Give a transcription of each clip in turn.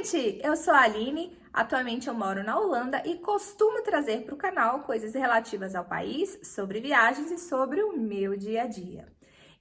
gente! Eu sou a Aline, atualmente eu moro na Holanda e costumo trazer para o canal coisas relativas ao país, sobre viagens e sobre o meu dia a dia.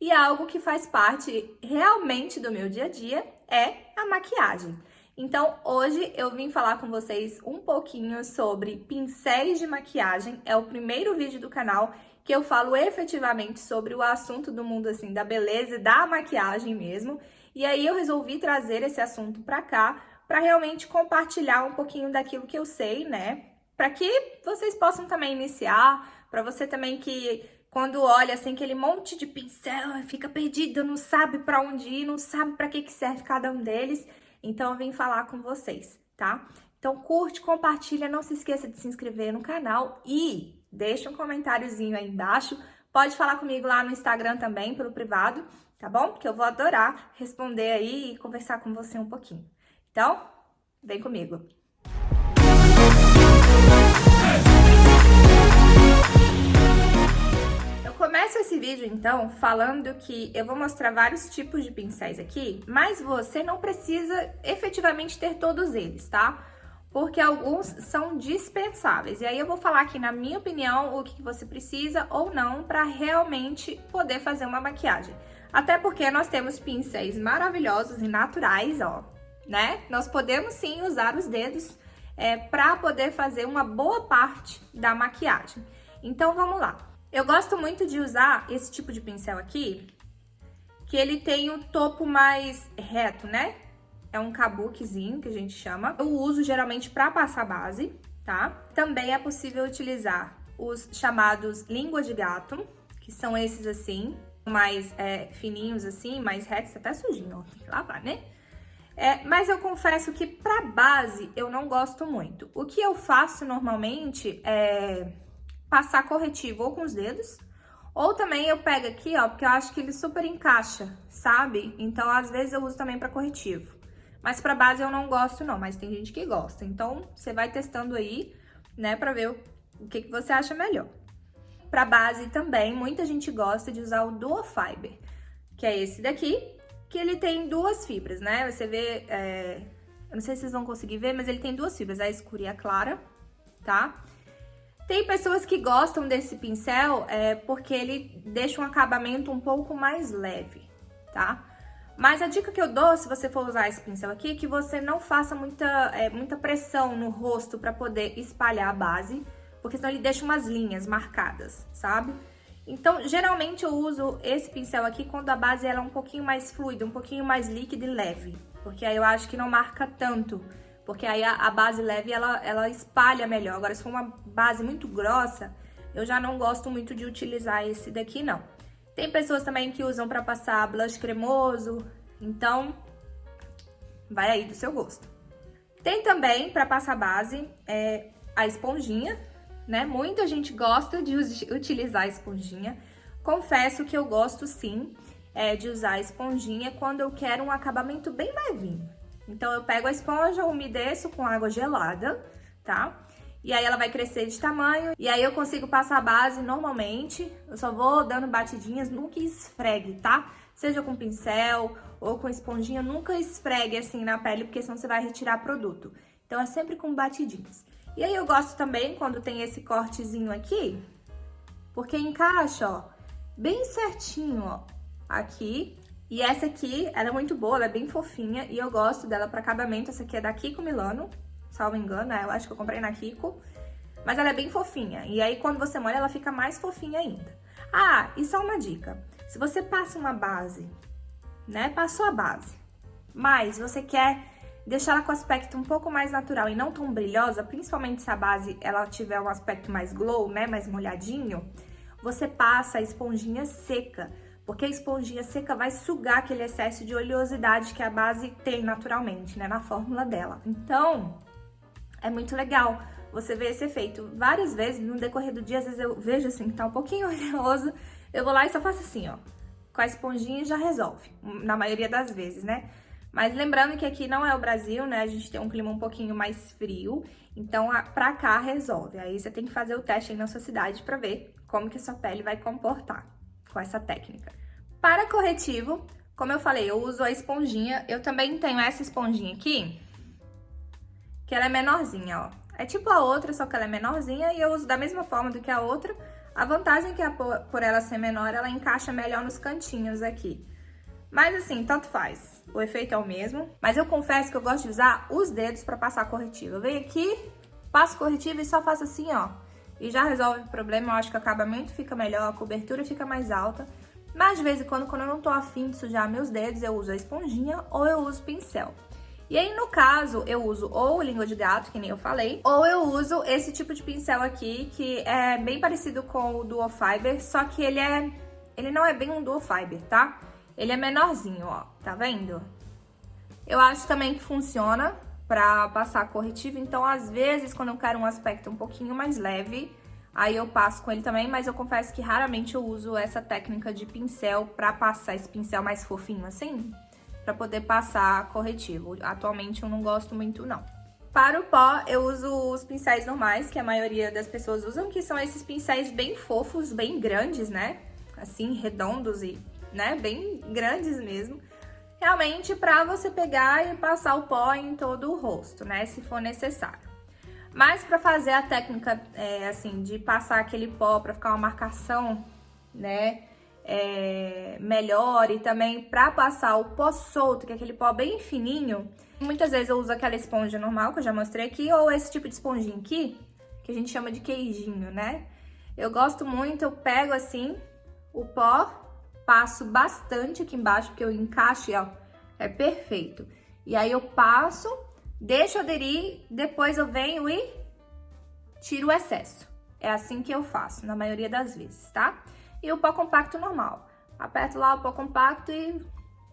E algo que faz parte realmente do meu dia a dia é a maquiagem. Então, hoje eu vim falar com vocês um pouquinho sobre pincéis de maquiagem. É o primeiro vídeo do canal que eu falo efetivamente sobre o assunto do mundo assim da beleza e da maquiagem mesmo. E aí eu resolvi trazer esse assunto para cá para realmente compartilhar um pouquinho daquilo que eu sei, né? Para que vocês possam também iniciar, para você também que quando olha assim aquele monte de pincel, fica perdido, não sabe para onde ir, não sabe para que serve cada um deles. Então eu vim falar com vocês, tá? Então curte, compartilha, não se esqueça de se inscrever no canal e deixa um comentáriozinho aí embaixo. Pode falar comigo lá no Instagram também, pelo privado, tá bom? Que eu vou adorar responder aí e conversar com você um pouquinho. Então, vem comigo. Eu começo esse vídeo, então, falando que eu vou mostrar vários tipos de pincéis aqui, mas você não precisa efetivamente ter todos eles, tá? Porque alguns são dispensáveis. E aí eu vou falar aqui, na minha opinião, o que você precisa ou não para realmente poder fazer uma maquiagem. Até porque nós temos pincéis maravilhosos e naturais, ó, né? Nós podemos sim usar os dedos para poder fazer uma boa parte da maquiagem. Então vamos lá. Eu gosto muito de usar esse tipo de pincel aqui, que ele tem o topo mais reto, né? É um kabukizinho que a gente chama. Eu uso geralmente para passar base, tá? Também é possível utilizar os chamados língua de gato, que são esses assim, mais fininhos assim, mais retos, até sujinho, ó, tem que lavar, né? Mas eu confesso que para base eu não gosto muito. O que eu faço normalmente é passar corretivo ou com os dedos, ou também eu pego aqui, ó, porque eu acho que ele super encaixa, sabe? Então, às vezes eu uso também para corretivo. Mas para base eu não gosto não, mas tem gente que gosta. Então, você vai testando aí, né, para ver o que você acha melhor. Para base também, muita gente gosta de usar o Duo Fiber, que é esse daqui, que ele tem duas fibras, né? Você vê, eu não sei se vocês vão conseguir ver, mas ele tem duas fibras, a escura e a clara, tá? Tem pessoas que gostam desse pincel porque ele deixa um acabamento um pouco mais leve, tá? Mas a dica que eu dou, se você for usar esse pincel aqui, é que você não faça muita pressão no rosto para poder espalhar a base, porque senão ele deixa umas linhas marcadas, sabe? Então, geralmente eu uso esse pincel aqui quando a base ela é um pouquinho mais fluida, um pouquinho mais líquida e leve, porque aí eu acho que não marca tanto. Porque aí a base leve, ela espalha melhor. Agora, se for uma base muito grossa, eu já não gosto muito de utilizar esse daqui, não. Tem pessoas também que usam para passar blush cremoso, então vai aí do seu gosto. Tem também, para passar base, a esponjinha, né? Muita gente gosta de utilizar a esponjinha. Confesso que eu gosto sim de usar a esponjinha quando eu quero um acabamento bem levinho. Então, eu pego a esponja, umedeço com água gelada, tá? E aí ela vai crescer de tamanho. E aí eu consigo passar a base normalmente. Eu só vou dando batidinhas, nunca esfregue, tá? Seja com pincel ou com esponjinha, nunca esfregue assim na pele, porque senão você vai retirar produto. Então, é sempre com batidinhas. E aí eu gosto também quando tem esse cortezinho aqui, porque encaixa, ó, bem certinho, ó, aqui. E essa aqui, ela é muito boa, ela é bem fofinha e eu gosto dela para acabamento. Essa aqui é da Kiko Milano, salvo engano, né? Eu acho que eu comprei na Kiko. Mas ela é bem fofinha. E aí, quando você molha, ela fica mais fofinha ainda. Ah, e só uma dica. Se você passa uma base, né? Passou a base, mas você quer deixar ela com aspecto um pouco mais natural e não tão brilhosa, principalmente se a base ela tiver um aspecto mais glow, né? Mais molhadinho, você passa a esponjinha seca. Porque a esponjinha seca vai sugar aquele excesso de oleosidade que a base tem naturalmente, né, na fórmula dela. Então, é muito legal você ver esse efeito. Várias vezes, no decorrer do dia, às vezes eu vejo assim, que tá um pouquinho oleoso, eu vou lá e só faço assim, ó, com a esponjinha e já resolve, na maioria das vezes, né? Mas lembrando que aqui não é o Brasil, né, a gente tem um clima um pouquinho mais frio, então pra cá resolve. Aí você tem que fazer o teste aí na sua cidade pra ver como que a sua pele vai comportar com essa técnica. Para corretivo, como eu falei, eu uso a esponjinha. Eu também tenho essa esponjinha aqui, que ela é menorzinha, ó. É tipo a outra, só que ela é menorzinha e eu uso da mesma forma do que a outra. A vantagem é que por ela ser menor, ela encaixa melhor nos cantinhos aqui. Mas assim, tanto faz. O efeito é o mesmo. Mas eu confesso que eu gosto de usar os dedos pra passar corretivo. Eu venho aqui, passo corretivo e só faço assim, ó. E já resolve o problema. Eu acho que o acabamento fica melhor, a cobertura fica mais alta. Mas de vez em quando eu não tô afim de sujar meus dedos, eu uso a esponjinha ou eu uso o pincel. E aí, no caso, eu uso ou o língua de gato, que nem eu falei, ou eu uso esse tipo de pincel aqui, que é bem parecido com o Duo Fiber, só que ele não é bem um Duo Fiber, tá? Ele é menorzinho, ó, tá vendo? Eu acho também que funciona pra passar corretivo, então às vezes quando eu quero um aspecto um pouquinho mais leve, aí eu passo com ele também, mas eu confesso que raramente eu uso essa técnica de pincel pra passar esse pincel mais fofinho assim, pra poder passar corretivo. Atualmente eu não gosto muito, não. Para o pó, eu uso os pincéis normais, que a maioria das pessoas usam, que são esses pincéis bem fofos, bem grandes, né? Assim, redondos e, né, bem grandes mesmo. Realmente pra você pegar e passar o pó em todo o rosto, né, se for necessário. Mas pra fazer a técnica, assim, de passar aquele pó pra ficar uma marcação, né, melhor, e também pra passar o pó solto, que é aquele pó bem fininho, muitas vezes eu uso aquela esponja normal, que eu já mostrei aqui, ou esse tipo de esponjinha aqui, que a gente chama de queijinho, né? Eu gosto muito, eu pego assim o pó, passo bastante aqui embaixo, porque eu encaixo, ó, é perfeito. E aí eu passo, deixo aderir, depois eu venho e tiro o excesso. É assim que eu faço, na maioria das vezes, tá? E o pó compacto normal. Aperto lá o pó compacto e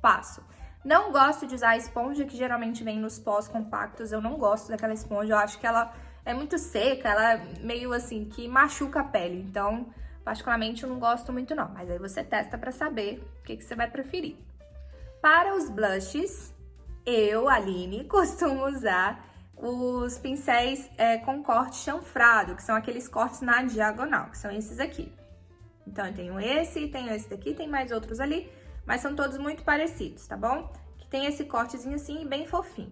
passo. Não gosto de usar a esponja que geralmente vem nos pós compactos. Eu não gosto daquela esponja. Eu acho que ela é muito seca, ela é meio assim, que machuca a pele. Então, particularmente, eu não gosto muito não. Mas aí você testa pra saber o que você vai preferir. Para os blushes, eu, Aline, costumo usar os pincéis com corte chanfrado, que são aqueles cortes na diagonal, que são esses aqui. Então, eu tenho esse daqui, tem mais outros ali, mas são todos muito parecidos, tá bom? Que tem esse cortezinho assim, bem fofinho.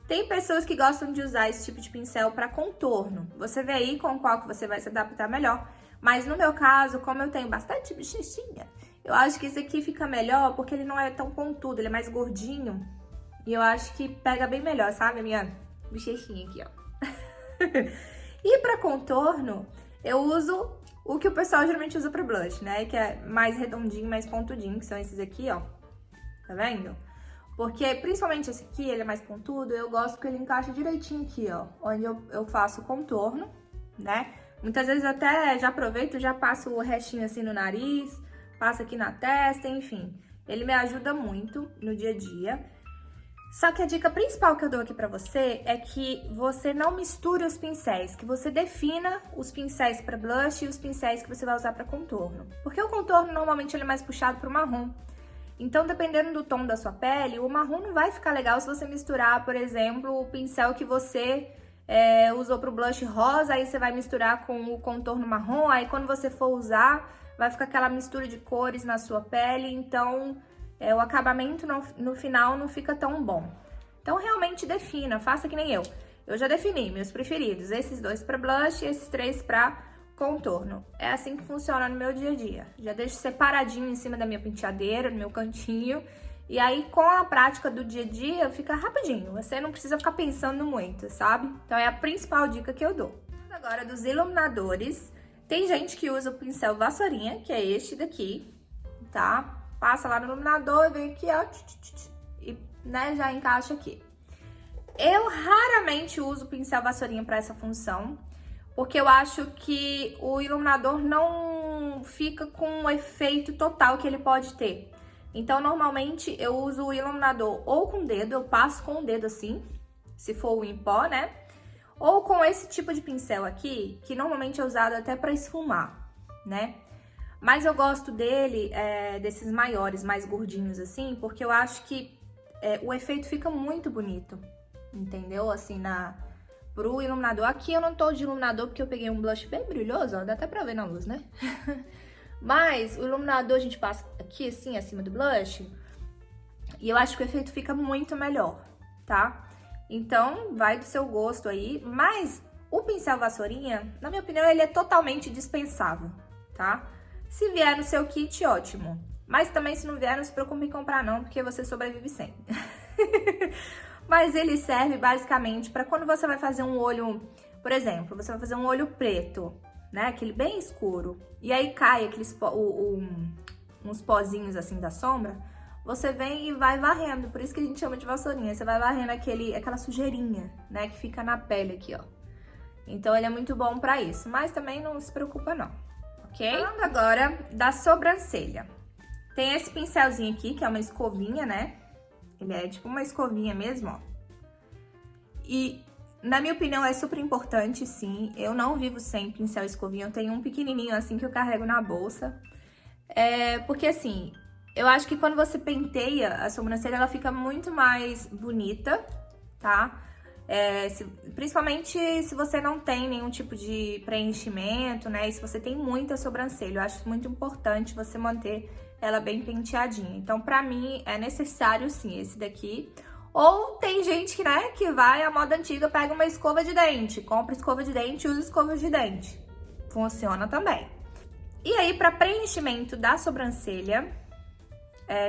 Tem pessoas que gostam de usar esse tipo de pincel para contorno. Você vê aí com qual que você vai se adaptar melhor. Mas no meu caso, como eu tenho bastante bochechinha, eu acho que esse aqui fica melhor porque ele não é tão pontudo, ele é mais gordinho. E eu acho que pega bem melhor, sabe? A minha bochechinha aqui, ó. E para contorno, eu uso o que o pessoal geralmente usa para blush, né? Que é mais redondinho, mais pontudinho, que são esses aqui, ó. Tá vendo? Porque, principalmente esse aqui, ele é mais pontudo, eu gosto que ele encaixa direitinho aqui, ó. Onde eu faço o contorno, né? Muitas vezes eu até já aproveito, já passo o restinho assim no nariz, passo aqui na testa, enfim. Ele me ajuda muito no dia a dia. Só que a dica principal que eu dou aqui pra você é que você não misture os pincéis, que você defina os pincéis para blush e os pincéis que você vai usar para contorno. Porque o contorno normalmente ele é mais puxado pro marrom. Então, dependendo do tom da sua pele, o marrom não vai ficar legal se você misturar, por exemplo, o pincel que você usou pro blush rosa, aí você vai misturar com o contorno marrom, aí quando você for usar, vai ficar aquela mistura de cores na sua pele, então o acabamento no final não fica tão bom. Então, realmente defina, faça que nem eu. Eu já defini meus preferidos, esses 2 para blush e esses 3 para contorno. É assim que funciona no meu dia a dia. Já deixo separadinho em cima da minha penteadeira, no meu cantinho. E aí, com a prática do dia a dia, fica rapidinho. Você não precisa ficar pensando muito, sabe? Então, é a principal dica que eu dou. Agora, dos iluminadores. Tem gente que usa o pincel vassourinha, que é este daqui, tá? Passa lá no iluminador e vem aqui, ó, e né, já encaixa aqui. Eu raramente uso o pincel vassourinha para essa função, porque eu acho que o iluminador não fica com o efeito total que ele pode ter. Então, normalmente, eu uso o iluminador ou com o dedo, eu passo com o dedo assim, se for o em pó, né? Ou com esse tipo de pincel aqui, que normalmente é usado até para esfumar, né? Mas eu gosto dele, desses maiores, mais gordinhos assim, porque eu acho que o efeito fica muito bonito, entendeu? Assim, pro iluminador. Aqui eu não tô de iluminador porque eu peguei um blush bem brilhoso, ó, dá até pra ver na luz, né? Mas o iluminador a gente passa aqui assim, acima do blush, e eu acho que o efeito fica muito melhor, tá? Então, vai do seu gosto aí, mas o pincel vassourinha, na minha opinião, ele é totalmente dispensável, tá? Se vier no seu kit, ótimo. Mas também, se não vier, não se preocupe em comprar não, porque você sobrevive sem. Mas ele serve basicamente para quando você vai fazer um olho, por exemplo, você vai fazer um olho preto, né? Aquele bem escuro. E aí cai aqueles uns pozinhos assim da sombra. Você vem e vai varrendo. Por isso que a gente chama de vassourinha. Você vai varrendo aquela sujeirinha, né? Que fica na pele aqui, ó. Então ele é muito bom para isso. Mas também não se preocupa não, ok? Falando agora da sobrancelha. Tem esse pincelzinho aqui, que é uma escovinha, né? Ele é tipo uma escovinha mesmo, ó. E, na minha opinião, é super importante, sim. Eu não vivo sem pincel escovinha. Eu tenho um pequenininho, assim, que eu carrego na bolsa. Porque, assim, eu acho que quando você penteia a sobrancelha, ela fica muito mais bonita, tá? Principalmente se você não tem nenhum tipo de preenchimento, né? E se você tem muita sobrancelha, eu acho muito importante você manter ela bem penteadinha. Então, pra mim, é necessário, sim, esse daqui. Ou tem gente que, né, que vai à moda antiga, pega uma escova de dente, compra escova de dente e usa escova de dente. Funciona também. E aí, pra preenchimento da sobrancelha,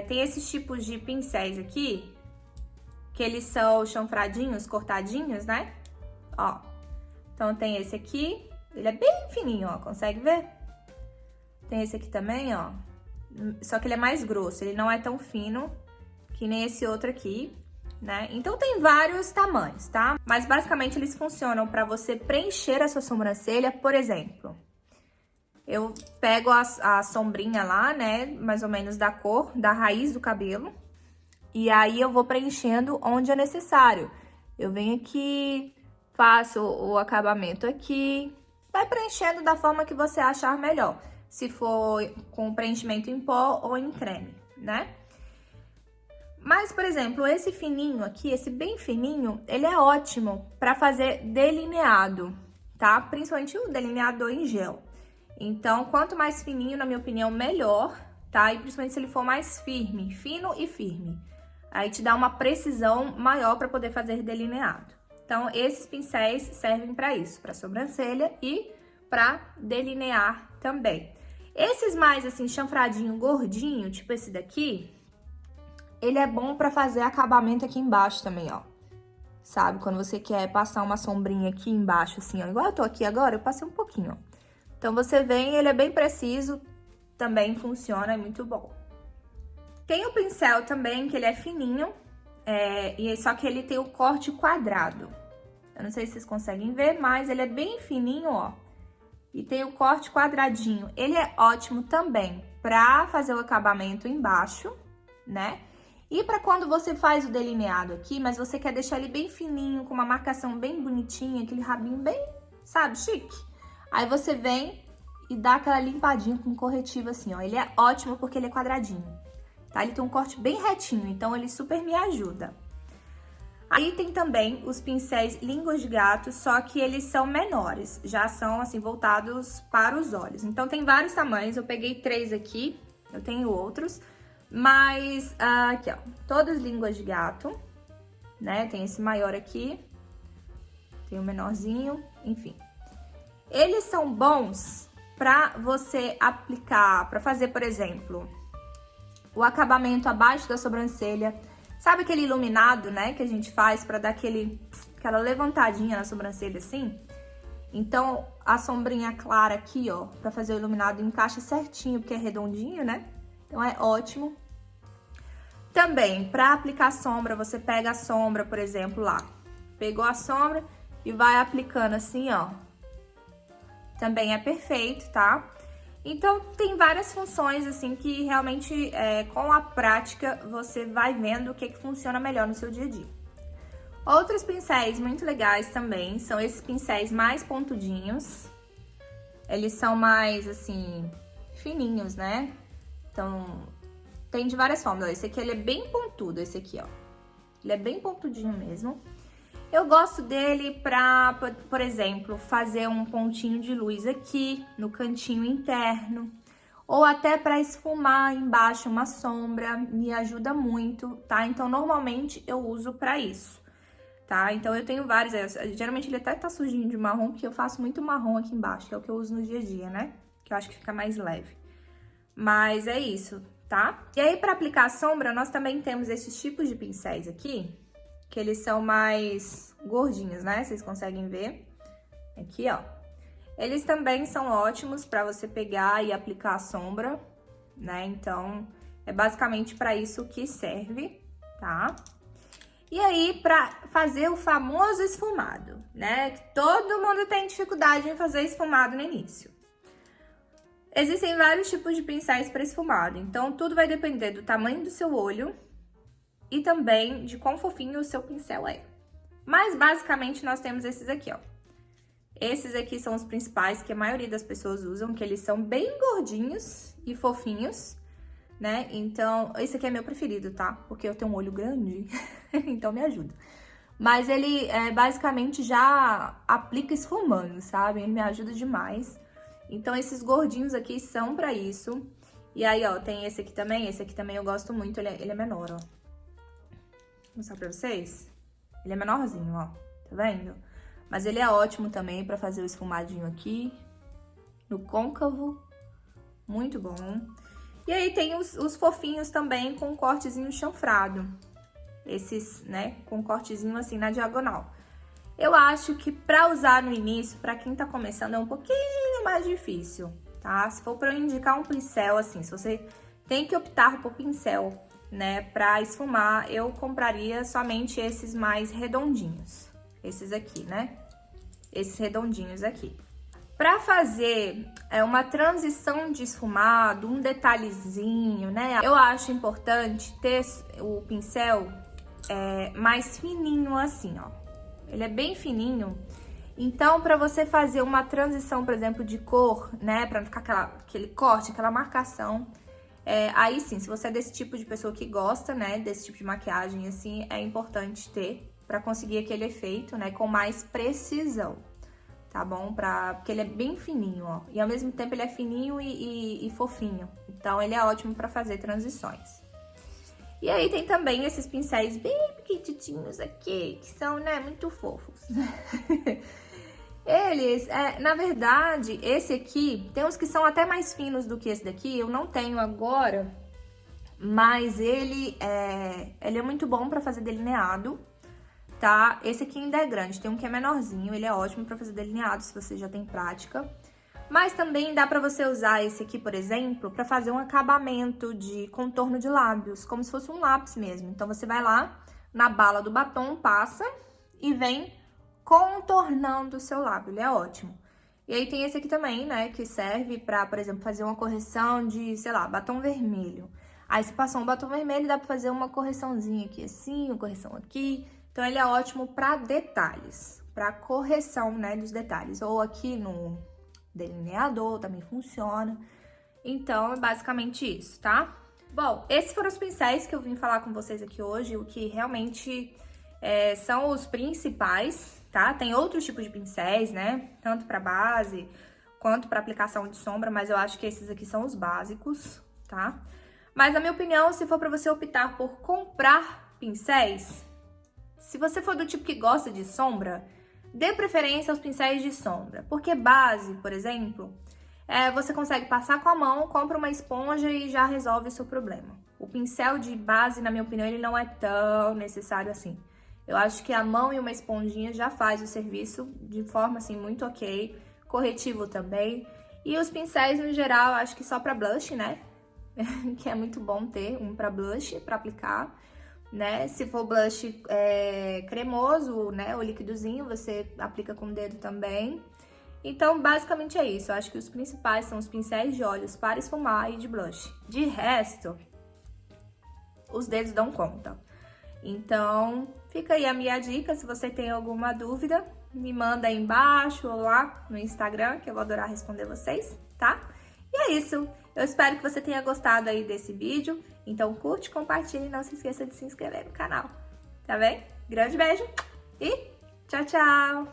tem esses tipos de pincéis aqui, que eles são chanfradinhos, cortadinhos, né? Ó, então tem esse aqui, ele é bem fininho, ó, consegue ver? Tem esse aqui também, ó, só que ele é mais grosso, ele não é tão fino que nem esse outro aqui, né? Então tem vários tamanhos, tá? Mas basicamente eles funcionam pra você preencher a sua sobrancelha, por exemplo. Eu pego a sombrinha lá, né, mais ou menos da cor, da raiz do cabelo. E aí eu vou preenchendo onde é necessário. Eu venho aqui, faço o acabamento aqui. Vai preenchendo da forma que você achar melhor. Se for com preenchimento em pó ou em creme, né? Mas, por exemplo, esse fininho aqui, esse bem fininho, ele é ótimo para fazer delineado, tá? Principalmente o delineador em gel. Então, quanto mais fininho, na minha opinião, melhor, tá? E principalmente se ele for mais firme, fino e firme. Aí te dá uma precisão maior para poder fazer delineado. Então, esses pincéis servem para isso, para sobrancelha e para delinear também. Esses mais, assim, chanfradinho, gordinho, tipo esse daqui, ele é bom para fazer acabamento aqui embaixo também, ó. Sabe? Quando você quer passar uma sombrinha aqui embaixo, assim, ó. Igual eu tô aqui agora, eu passei um pouquinho, ó. Então, você vem, ele é bem preciso, também funciona, é muito bom. Tem o pincel também, que ele é fininho, só que ele tem o corte quadrado. Eu não sei se vocês conseguem ver, mas ele é bem fininho, ó. E tem o corte quadradinho. Ele é ótimo também pra fazer o acabamento embaixo, né? E pra quando você faz o delineado aqui, mas você quer deixar ele bem fininho, com uma marcação bem bonitinha, aquele rabinho bem, sabe, chique. Aí você vem e dá aquela limpadinha com corretivo assim, ó. Ele é ótimo porque ele é quadradinho, tá? Ele tem um corte bem retinho, então ele super me ajuda. Aí tem também os pincéis línguas de gato, só que eles são menores, já são assim voltados para os olhos. Então tem vários tamanhos, eu peguei 3 aqui, eu tenho outros, mas aqui ó, todas línguas de gato, né? Tem esse maior aqui, tem o menorzinho, enfim. Eles são bons para você aplicar, para fazer, por exemplo, o acabamento abaixo da sobrancelha. Sabe aquele iluminado, né, que a gente faz pra dar aquela levantadinha na sobrancelha assim? Então, a sombrinha clara aqui, ó, pra fazer o iluminado encaixa certinho, porque é redondinho, né? Então, é ótimo. Também, pra aplicar sombra, você pega a sombra, por exemplo, lá. Pegou a sombra e vai aplicando assim, ó. Também é perfeito, tá? Então, tem várias funções, assim, que realmente, com a prática, você vai vendo o que funciona melhor no seu dia a dia. Outros pincéis muito legais também são esses pincéis mais pontudinhos. Eles são mais, assim, fininhos, né? Então, tem de várias formas. Esse aqui, ele é bem pontudo, esse aqui, ó. Ele é bem pontudinho mesmo. Eu gosto dele pra, por exemplo, fazer um pontinho de luz aqui no cantinho interno. Ou até pra esfumar embaixo uma sombra, me ajuda muito, tá? Então, normalmente eu uso pra isso. tá? Então eu tenho vários, geralmente ele até tá sujinho de marrom, porque eu faço muito marrom aqui embaixo, que é o que eu uso no dia a dia, né? Que eu acho que fica mais leve. Mas é isso, tá? E aí, pra aplicar a sombra, nós também temos esses tipos de pincéis aqui, que eles são mais gordinhos, né? Vocês conseguem ver? Aqui, ó. Eles também são ótimos pra você pegar e aplicar a sombra, né? Então, é basicamente pra isso que serve, tá? E aí, pra fazer o famoso esfumado, né? Que todo mundo tem dificuldade em fazer esfumado no início. Existem vários tipos de pincéis para esfumado, então tudo vai depender do tamanho do seu olho e também de quão fofinho o seu pincel é. Mas basicamente nós temos esses aqui, ó. Esses aqui são os principais que a maioria das pessoas usam, que eles são bem gordinhos e fofinhos, né? Então, esse aqui é meu preferido, tá? Porque eu tenho um olho grande, então me ajuda. Mas ele basicamente já aplica esfumando, sabe? Ele me ajuda demais. Então, esses gordinhos aqui são pra isso. E aí, ó, tem esse aqui também eu gosto muito, ele é menor, ó. Vou mostrar pra vocês. Ele é menorzinho, ó, tá vendo? Mas ele é ótimo também pra fazer o esfumadinho aqui, no côncavo, muito bom. E aí tem os fofinhos também com cortezinho chanfrado, esses, né, com cortezinho assim na diagonal. Eu acho que pra usar no início, pra quem tá começando, é um pouquinho mais difícil, tá? Se for pra eu indicar um pincel, assim, se você tem que optar por pincel, né, pra esfumar, eu compraria somente esses mais redondinhos. Esses aqui, né? Esses redondinhos aqui. Pra fazer uma transição de esfumado, um detalhezinho, né? Eu acho importante ter o pincel mais fininho assim, ó. Ele é bem fininho. Então, pra você fazer uma transição, por exemplo, de cor, né? Pra não ficar aquele corte, aquela marcação. Aí sim, se você é desse tipo de pessoa que gosta, né? Desse tipo de maquiagem, assim, é importante ter pra conseguir aquele efeito, né? Com mais precisão, tá bom? Porque ele é bem fininho, ó. E ao mesmo tempo ele é fininho e fofinho. Então, ele é ótimo pra fazer transições. E aí tem também esses pincéis bem pequititinhos aqui, que são, né, muito fofos. Eles, na verdade, esse aqui, tem uns que são até mais finos do que esse daqui, eu não tenho agora, mas ele é muito bom pra fazer delineado, tá? Esse aqui ainda é grande, tem um que é menorzinho, ele é ótimo pra fazer delineado, se você já tem prática. Mas também dá pra você usar esse aqui, por exemplo, pra fazer um acabamento de contorno de lábios, como se fosse um lápis mesmo. Então, você vai lá na bala do batom, passa e vem contornando o seu lábio, ele é ótimo. E aí tem esse aqui também, né, que serve pra, por exemplo, fazer uma correção de, sei lá, batom vermelho. Aí, se passou um batom vermelho, dá pra fazer uma correçãozinha aqui assim, uma correção aqui. Então, ele é ótimo pra detalhes, pra correção, né, dos detalhes. Ou aqui no delineador também funciona. Então, é basicamente isso, tá? Bom, esses foram os pincéis que eu vim falar com vocês aqui hoje, o que realmente são os principais, tá? Tem outros tipos de pincéis, né? Tanto pra base quanto pra aplicação de sombra, mas eu acho que esses aqui são os básicos, tá? Mas, na minha opinião, se for pra você optar por comprar pincéis, se você for do tipo que gosta de sombra, dê preferência aos pincéis de sombra, porque base, por exemplo, você consegue passar com a mão, compra uma esponja e já resolve o seu problema. O pincel de base, na minha opinião, ele não é tão necessário assim. Eu acho que a mão e uma esponjinha já faz o serviço de forma, assim, muito ok. Corretivo também. E os pincéis, no geral, eu acho que só pra blush, né? Que é muito bom ter um pra blush, pra aplicar, né? Se for blush cremoso, né, o líquidozinho, você aplica com o dedo também. Então, basicamente é isso. Eu acho que os principais são os pincéis de olhos para esfumar e de blush. De resto, os dedos dão conta. Então, fica aí a minha dica. Se você tem alguma dúvida, me manda aí embaixo ou lá no Instagram, que eu vou adorar responder vocês, tá? E é isso. Eu espero que você tenha gostado aí desse vídeo. Então, curte, compartilhe e não se esqueça de se inscrever no canal. Tá bem? Grande beijo e tchau, tchau!